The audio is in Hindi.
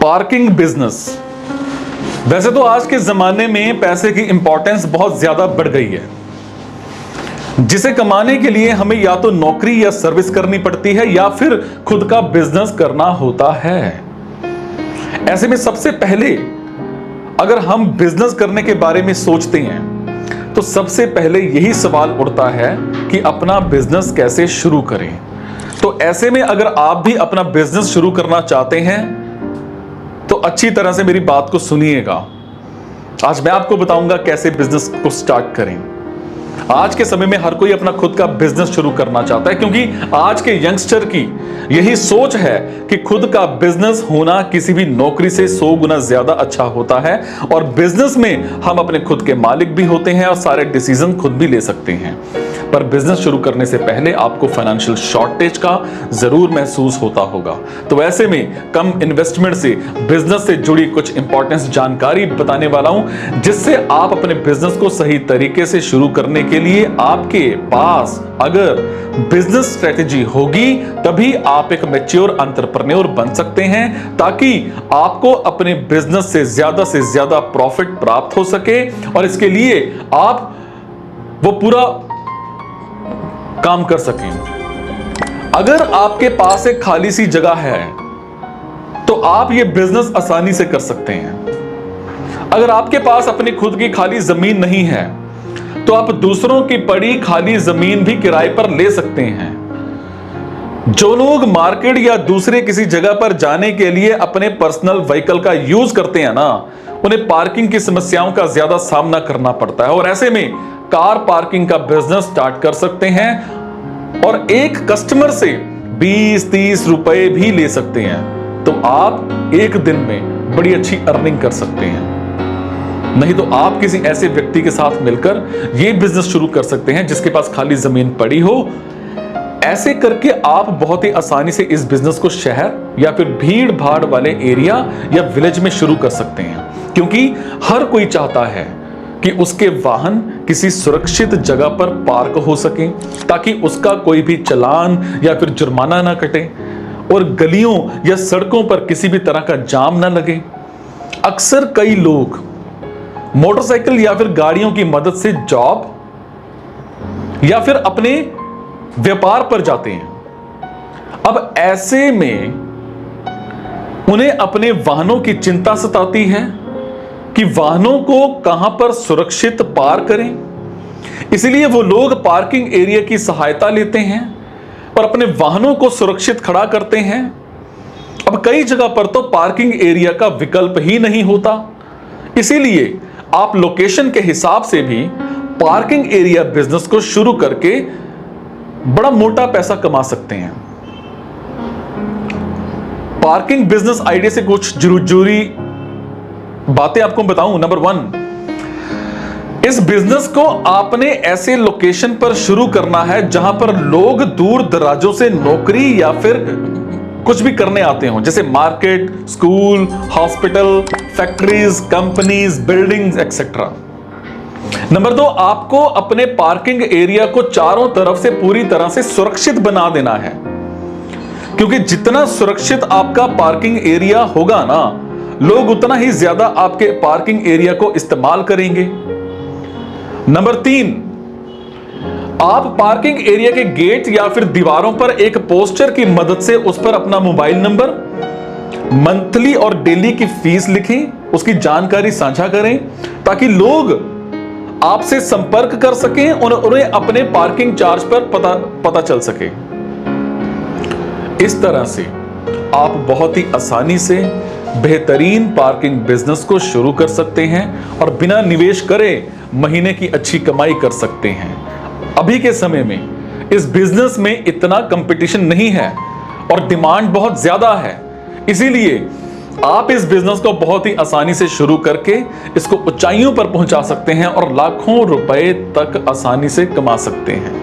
Parking business. वैसे तो आज के जमाने में पैसे की इंपॉर्टेंस बहुत ज्यादा बढ़ गई है, जिसे कमाने के लिए हमें या तो नौकरी या सर्विस करनी पड़ती है या फिर खुद का बिजनेस करना होता है। ऐसे में सबसे पहले अगर हम बिजनेस करने के बारे में सोचते हैं तो सबसे पहले यही सवाल उठता है कि अपना बिजनेस कैसे शुरू करें। तो ऐसे में अगर आप भी अपना बिजनेस शुरू करना चाहते हैं तो अच्छी तरह से मेरी बात को सुनिएगा। आज मैं आपको बताऊंगा कैसे बिजनेस को स्टार्ट करें। आज के समय में हर कोई अपना खुद का बिजनेस शुरू करना चाहता है, क्योंकि आज के यंगस्टर की यही सोच है कि खुद का बिजनेस होना किसी भी नौकरी से 100 गुना ज्यादा अच्छा होता है, और बिजनेस में हम अपने खुद के मालिक भी होते हैं और सारे डिसीजन खुद भी ले सकते हैं। पर बिजनेस शुरू करने से पहले आपको फाइनेंशियल शॉर्टेज का जरूर महसूस होता होगा। तो ऐसे में कम इन्वेस्टमेंट से बिजनेस से जुड़ी कुछ इंपॉर्टेंट जानकारी बताने वाला हूं, जिससे आप अपने बिजनेस को सही तरीके से शुरू करने के लिए आपके पास अगर बिजनेस स्ट्रेटेजी होगी तभी आप एक मैच्योर एंटरप्रेन्योर बन सकते हैं, ताकि आपको अपने बिजनेस से ज्यादा प्रॉफिट प्राप्त हो सके और इसके लिए आप वो पूरा काम कर सकें। अगर आपके पास एक खाली सी जगह है तो आप ये बिजनेस आसानी से कर सकते हैं। अगर आपके पास अपनी खुद की खाली जमीन नहीं है तो आप दूसरों की पड़ी खाली जमीन भी किराए पर ले सकते हैं। जो लोग मार्केट या दूसरे किसी जगह पर जाने के लिए अपने पर्सनल व्हीकल का यूज करते हैं ना, उन्हें पार्किंग की समस्याओं का ज्यादा सामना करना पड़ता है, और ऐसे में कार पार्किंग का बिजनेस स्टार्ट कर सकते हैं और एक कस्टमर से 20-30 रुपए भी ले सकते हैं। तो आप एक दिन में बड़ी अच्छी अर्निंग कर सकते हैं। नहीं तो आप किसी ऐसे व्यक्ति के साथ मिलकर यह बिजनेस शुरू कर सकते हैं जिसके पास खाली जमीन पड़ी हो। ऐसे करके आप बहुत ही आसानी से इस बिजनेस को शहर या फिर भीड़ भाड़ वाले एरिया या विलेज में शुरू कर सकते हैं, क्योंकि हर कोई चाहता है कि उसके वाहन किसी सुरक्षित जगह पर पार्क हो सके, ताकि उसका कोई भी चालान या फिर जुर्माना ना कटे और गलियों या सड़कों पर किसी भी तरह का जाम ना लगे। अक्सर कई लोग मोटरसाइकिल या फिर गाड़ियों की मदद से जॉब या फिर अपने व्यापार पर जाते हैं। अब ऐसे में उन्हें अपने वाहनों की चिंता सताती है कि वाहनों को कहां पर सुरक्षित पार्क करें। इसलिए वो लोग पार्किंग एरिया की सहायता लेते हैं और अपने वाहनों को सुरक्षित खड़ा करते हैं। अब कई जगह पर तो पार्किंग एरिया का विकल्प ही नहीं होता, इसीलिए आप लोकेशन के हिसाब से भी पार्किंग एरिया बिजनेस को शुरू करके बड़ा मोटा पैसा कमा सकते हैं। पार्किंग बिजनेस आइडिया से कुछ जरूरी बातें आपको बताऊं। नंबर 1, इस बिजनेस को आपने ऐसे लोकेशन पर शुरू करना है जहां पर लोग दूर दराजों से नौकरी या फिर कुछ भी करने आते हों, जैसे market, school, hospital, factories, companies, buildings etcetera. Number 2, आपको अपने पार्किंग एरिया को चारों तरफ से पूरी तरह से सुरक्षित बना देना है, क्योंकि जितना सुरक्षित आपका पार्किंग एरिया होगा ना, लोग उतना ही ज्यादा आपके पार्किंग एरिया को इस्तेमाल करेंगे। नंबर 3, आप पार्किंग एरिया के गेट या फिर दीवारों पर एक पोस्टर की मदद से उस पर अपना मोबाइल नंबर, मंथली और डेली की फीस लिखें, उसकी जानकारी साझा करें, ताकि लोग आपसे संपर्क कर सकें और उन्हें अपने पार्किंग चार्ज पर पता चल सके। इस तरह से आप बहुत ही आसानी से बेहतरीन पार्किंग बिजनेस को शुरू कर सकते हैं और बिना निवेश करे महीने की अच्छी कमाई कर सकते हैं। अभी के समय में इस बिजनेस में इतना कंपटीशन नहीं है और डिमांड बहुत ज्यादा है, इसीलिए आप इस बिजनेस को बहुत ही आसानी से शुरू करके इसको ऊंचाइयों पर पहुंचा सकते हैं और लाखों रुपए तक आसानी से कमा सकते हैं।